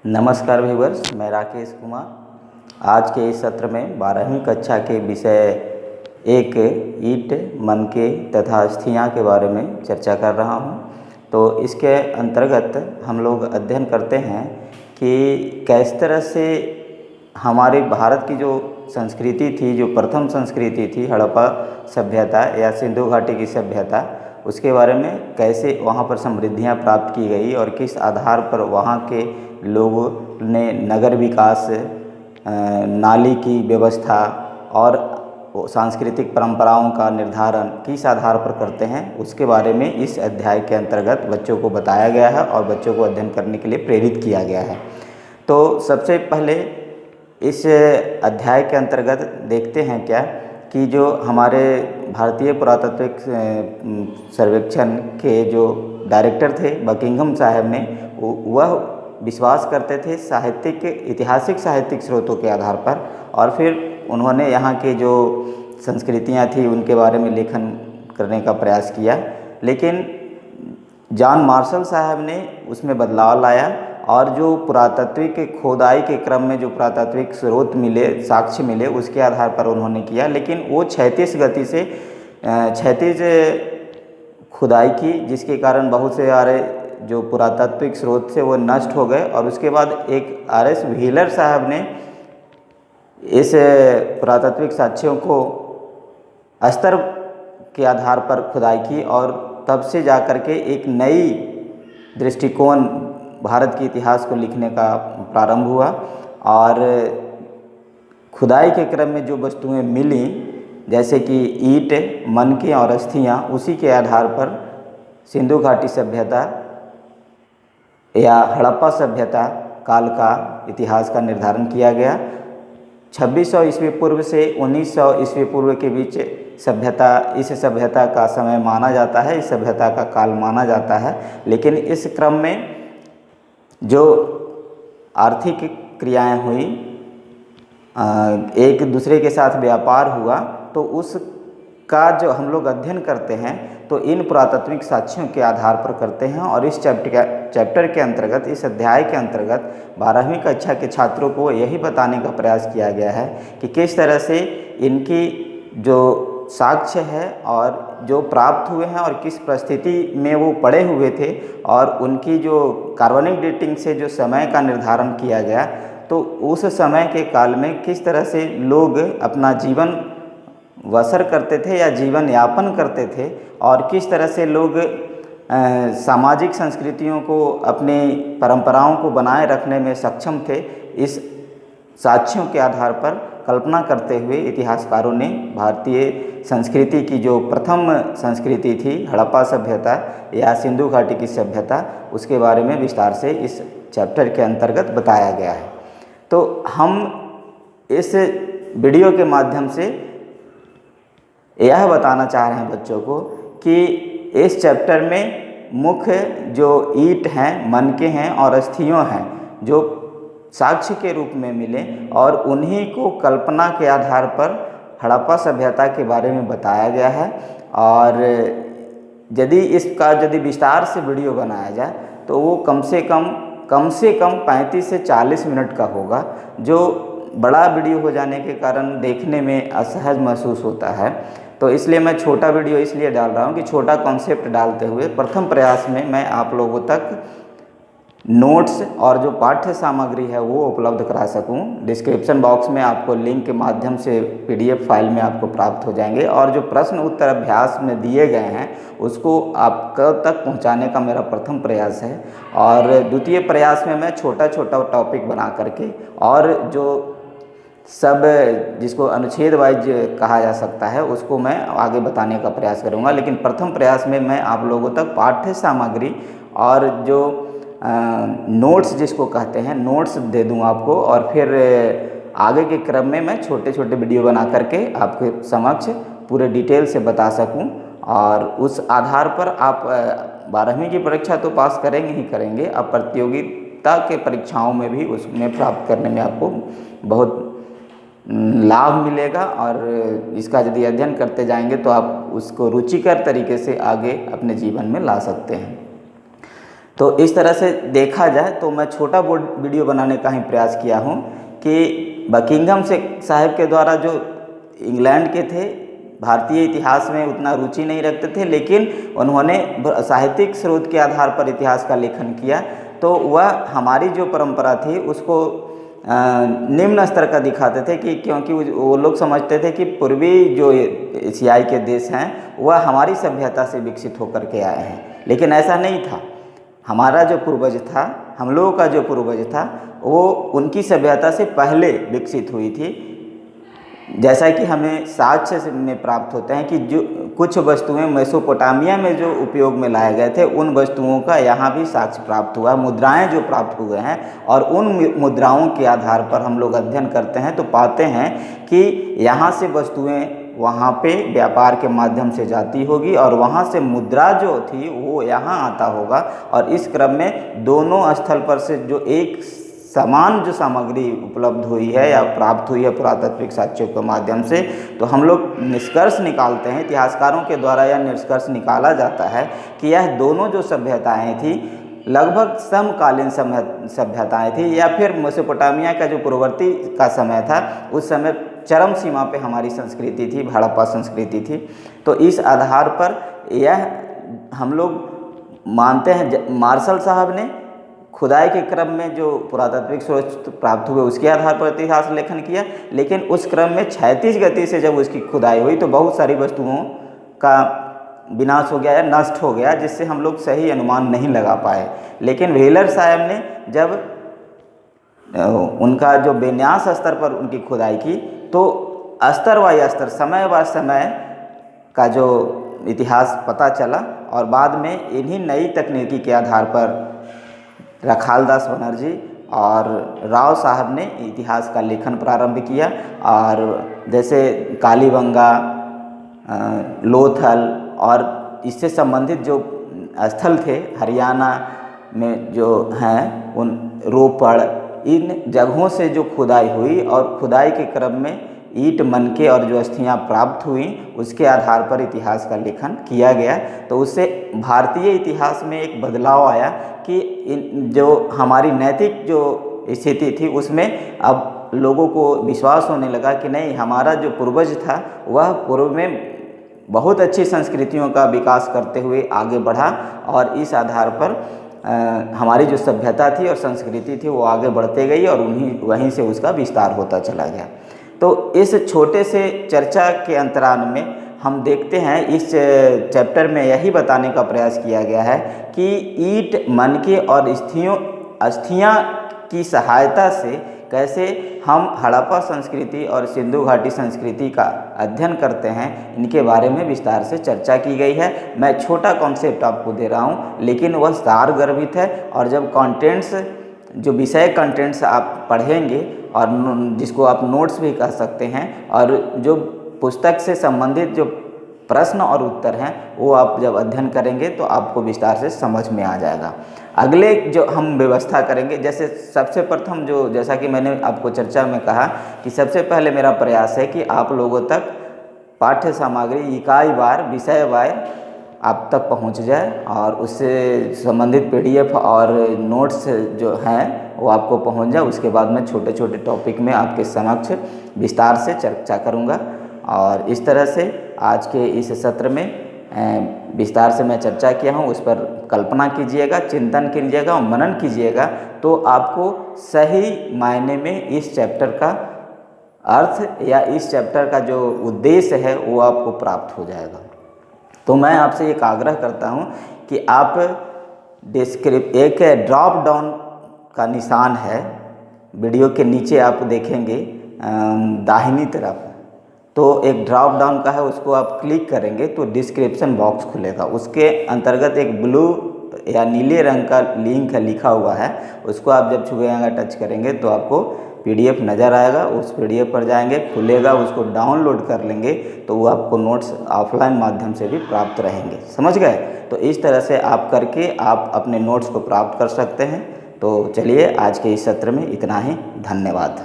नमस्कार व्यूवर्स, मैं राकेश कुमार। आज के इस सत्र में 12वीं कक्षा के विषय एक ईंट, मनके तथा अस्थियां के बारे में चर्चा कर रहा हूं। तो इसके अंतर्गत हम लोग अध्ययन करते हैं कि किस तरह से हमारे भारत की जो संस्कृति थी, जो प्रथम संस्कृति थी हड़प्पा सभ्यता या सिंधु घाटी की सभ्यता, उसके बारे में कैसे वहाँ पर समृद्धियाँ प्राप्त की गई और किस आधार पर वहाँ के लोगों ने नगर विकास, नाली की व्यवस्था और सांस्कृतिक परंपराओं का निर्धारण किस आधार पर करते हैं, उसके बारे में इस अध्याय के अंतर्गत बच्चों को बताया गया है और बच्चों को अध्ययन करने के लिए प्रेरित किया गया है। तो सबसे पहले इस अध्याय के अंतर्गत देखते हैं क्या कि जो हमारे भारतीय पुरातात्विक सर्वेक्षण के जो डायरेक्टर थे बकिंघम साहब ने, वह विश्वास करते थे ऐतिहासिक साहित्यिक स्रोतों के आधार पर, और फिर उन्होंने यहाँ के जो संस्कृतियाँ थी उनके बारे में लेखन करने का प्रयास किया। लेकिन जॉन मार्शल साहब ने उसमें बदलाव लाया और जो पुरातात्विक खोदाई के क्रम में जो पुरातात्विक स्रोत मिले, साक्ष्य मिले, उसके आधार पर उन्होंने किया। लेकिन वो क्षैतिज गति से क्षैतिज खुदाई की, जिसके कारण बहुत से सारे जो पुरातात्विक स्रोत से वो नष्ट हो गए। और उसके बाद एक आर.एस. व्हीलर साहब ने इस पुरातात्विक साक्ष्यों को स्तर के आधार पर खुदाई की और तब से जाकर के एक नई दृष्टिकोण भारत के इतिहास को लिखने का प्रारंभ हुआ। और खुदाई के क्रम में जो वस्तुएं मिली, जैसे कि ईंट, मनके और अस्थियां, उसी के आधार पर सिंधु घाटी सभ्यता या हड़प्पा सभ्यता काल का इतिहास का निर्धारण किया गया। 2600 ईस्वी पूर्व से 1900 ईस्वी पूर्व के बीच इस सभ्यता का समय माना जाता है, इस सभ्यता का काल माना जाता है। लेकिन इस क्रम में जो आर्थिक क्रियाएं हुई, एक दूसरे के साथ व्यापार हुआ, तो उसका जो हम लोग अध्ययन करते हैं तो इन पुरातात्विक साक्ष्यों के आधार पर करते हैं। और इस चैप्टर के अंतर्गत, इस अध्याय के अंतर्गत 12वीं कक्षा के छात्रों को यही बताने का प्रयास किया गया है कि किस तरह से इनकी जो साक्ष्य है और जो प्राप्त हुए हैं और किस परिस्थिति में वो पड़े हुए थे, और उनकी जो कार्बनिक डेटिंग से जो समय का निर्धारण किया गया, तो उस समय के काल में किस तरह से लोग अपना जीवन बसर करते थे या जीवन यापन करते थे, और किस तरह से लोग सामाजिक संस्कृतियों को, अपनी परंपराओं को बनाए रखने में सक्षम थे। इस साक्ष्यों के आधार पर कल्पना करते हुए इतिहासकारों ने भारतीय संस्कृति की जो प्रथम संस्कृति थी हड़प्पा सभ्यता या सिंधु घाटी की सभ्यता, उसके बारे में विस्तार से इस चैप्टर के अंतर्गत बताया गया है। तो हम इस वीडियो के माध्यम से यह बताना चाह रहे हैं बच्चों को कि इस चैप्टर में मुख्य जो ईंट हैं, मनके हैं और अस्थियों हैं, जो साक्ष्य के रूप में मिले, और उन्हीं को कल्पना के आधार पर हड़प्पा सभ्यता के बारे में बताया गया है। और यदि विस्तार से वीडियो बनाया जाए तो वो कम से कम 35 से 40 मिनट का होगा, जो बड़ा वीडियो हो जाने के कारण देखने में असहज महसूस होता है। तो इसलिए मैं छोटा वीडियो इसलिए डाल रहा हूँ कि छोटा कॉन्सेप्ट डालते हुए प्रथम प्रयास में मैं आप लोगों तक नोट्स और जो पाठ्य सामग्री है वो उपलब्ध करा सकूं। डिस्क्रिप्शन बॉक्स में आपको लिंक के माध्यम से PDF फाइल में आपको प्राप्त हो जाएंगे, और जो प्रश्न उत्तर अभ्यास में दिए गए हैं उसको आप तक पहुंचाने का मेरा प्रथम प्रयास है। और द्वितीय प्रयास में मैं छोटा टॉपिक बना करके, और जो सब जिसको अनुच्छेद वाइज कहा जा सकता है, उसको मैं आगे बताने का प्रयास करूँगा। लेकिन प्रथम प्रयास में मैं आप लोगों तक पाठ्य सामग्री और जो नोट्स जिसको कहते हैं, नोट्स दे दूं आपको, और फिर आगे के क्रम में मैं छोटे वीडियो बना करके आपके समक्ष पूरे डिटेल से बता सकूं। और उस आधार पर आप 12वीं की परीक्षा तो पास करेंगे ही करेंगे, अब प्रतियोगिता के परीक्षाओं में भी उसमें प्राप्त करने में आपको बहुत लाभ मिलेगा। और इसका यदि अध्ययन करते जाएंगे तो आप उसको रुचिकर तरीके से आगे अपने जीवन में ला सकते हैं। तो इस तरह से देखा जाए तो मैं छोटा बोर्ड वीडियो बनाने का ही प्रयास किया हूँ कि बकिंघम से साहब के द्वारा, जो इंग्लैंड के थे, भारतीय इतिहास में उतना रुचि नहीं रखते थे, लेकिन उन्होंने साहित्यिक स्रोत के आधार पर इतिहास का लेखन किया, तो वह हमारी जो परंपरा थी उसको निम्न स्तर का दिखाते थे कि क्योंकि वो लोग समझते थे कि पूर्वी जो एशियाई के देश हैं वह हमारी सभ्यता से विकसित होकर के आए हैं, लेकिन ऐसा नहीं था। हमारा जो पूर्वज था, हम लोगों का जो पूर्वज था, वो उनकी सभ्यता से पहले विकसित हुई थी। जैसा कि हमें साक्ष्य में प्राप्त होते हैं कि जो कुछ वस्तुएं मेसोपोटामिया में जो उपयोग में लाए गए थे, उन वस्तुओं का यहाँ भी साक्ष्य प्राप्त हुआ, मुद्राएं जो प्राप्त हुए हैं, और उन मुद्राओं के आधार पर हम लोग अध्ययन करते हैं तो पाते हैं कि यहाँ से वस्तुएं वहाँ पे व्यापार के माध्यम से जाती होगी और वहाँ से मुद्रा जो थी वो यहाँ आता होगा, और इस क्रम में दोनों स्थल पर से जो एक समान जो सामग्री उपलब्ध हुई है या प्राप्त हुई है पुरातात्विक साक्ष्यों के माध्यम से, तो हम लोग निष्कर्ष निकालते हैं, इतिहासकारों के द्वारा यह निष्कर्ष निकाला जाता है कि यह दोनों जो सभ्यताएं थी लगभग समकालीन सभ्यताएं थी, या फिर मेसोपोटामिया का जो पूर्ववर्ती का समय था उस समय चरम सीमा पे हमारी संस्कृति थी, हड़प्पा संस्कृति थी। तो इस आधार पर यह हम लोग मानते हैं। मार्शल साहब ने खुदाई के क्रम में जो पुरातात्विक स्रोत प्राप्त हुए उसके आधार पर इतिहास लेखन किया, लेकिन उस क्रम में क्षैतिज गति से जब उसकी खुदाई हुई तो बहुत सारी वस्तुओं का विनाश हो गया या नष्ट हो गया, जिससे हम लोग सही अनुमान नहीं लगा पाए। लेकिन व्हीलर साहब ने जब उनका जो विन्यास स्तर पर उनकी खुदाई की तो स्तर बाय स्तर, समय बाय समय का जो इतिहास पता चला, और बाद में इन्हीं नई तकनीकी के आधार पर रखालदास बनर्जी और राव साहब ने इतिहास का लेखन प्रारंभ किया। और जैसे कालीबंगा, लोथल और इससे संबंधित जो स्थल थे हरियाणा में जो हैं, उन रोपड़, इन जगहों से जो खुदाई हुई और खुदाई के क्रम में ईंट, मनके और जो अस्थियां प्राप्त हुई उसके आधार पर इतिहास का लेखन किया गया। तो उससे भारतीय इतिहास में एक बदलाव आया कि जो हमारी नैतिक जो स्थिति थी उसमें अब लोगों को विश्वास होने लगा कि नहीं, हमारा जो पूर्वज था वह पूर्व में बहुत अच्छी संस्कृतियों का विकास करते हुए आगे बढ़ा, और इस आधार पर हमारी जो सभ्यता थी और संस्कृति थी वो आगे बढ़ते गई और वहीं से उसका विस्तार होता चला गया। तो इस छोटे से चर्चा के अंतराल में हम देखते हैं इस चैप्टर में यही बताने का प्रयास किया गया है कि ईंट, मनके और अस्थियां की सहायता से कैसे हम हड़प्पा संस्कृति और सिंधु घाटी संस्कृति का अध्ययन करते हैं, इनके बारे में विस्तार से चर्चा की गई है। मैं छोटा कॉन्सेप्ट आपको दे रहा हूँ, लेकिन वह सार गर्भित है, और जब कंटेंट्स, जो विषय कंटेंट्स आप पढ़ेंगे और जिसको आप नोट्स भी कह सकते हैं, और जो पुस्तक से संबंधित जो प्रश्न और उत्तर हैं वो आप जब अध्ययन करेंगे तो आपको विस्तार से समझ में आ जाएगा। अगले जो हम व्यवस्था करेंगे, जैसे सबसे प्रथम जो, जैसा कि मैंने आपको चर्चा में कहा कि सबसे पहले मेरा प्रयास है कि आप लोगों तक पाठ्य सामग्री इकाई वार, विषय वार आप तक पहुंच जाए, और उससे संबंधित PDF और नोट्स जो हैं वो आपको पहुंच जाए। उसके बाद मैं छोटे छोटे टॉपिक में आपके समक्ष विस्तार से चर्चा करूंगा, और इस तरह से आज के इस सत्र में विस्तार से मैं चर्चा किया हूं, उस पर कल्पना कीजिएगा, चिंतन कीजिएगा और मनन कीजिएगा, तो आपको सही मायने में इस चैप्टर का अर्थ या इस चैप्टर का जो उद्देश्य है वो आपको प्राप्त हो जाएगा। तो मैं आपसे एक आग्रह करता हूं कि आप एक ड्रॉप डाउन का निशान है वीडियो के नीचे, आप देखेंगे दाहिनी तरफ, तो एक ड्रॉप डाउन का है, उसको आप क्लिक करेंगे तो डिस्क्रिप्शन बॉक्स खुलेगा। उसके अंतर्गत एक ब्लू या नीले रंग का लिंक है लिखा हुआ है, उसको आप जब छुएंगे, टच करेंगे तो आपको PDF नज़र आएगा। उस PDF पर जाएंगे, खुलेगा, उसको डाउनलोड कर लेंगे तो वो आपको नोट्स ऑफलाइन माध्यम से भी प्राप्त रहेंगे। समझ गए? तो इस तरह से आप करके आप अपने नोट्स को प्राप्त कर सकते हैं। तो चलिए आज के इस सत्र में इतना ही। धन्यवाद।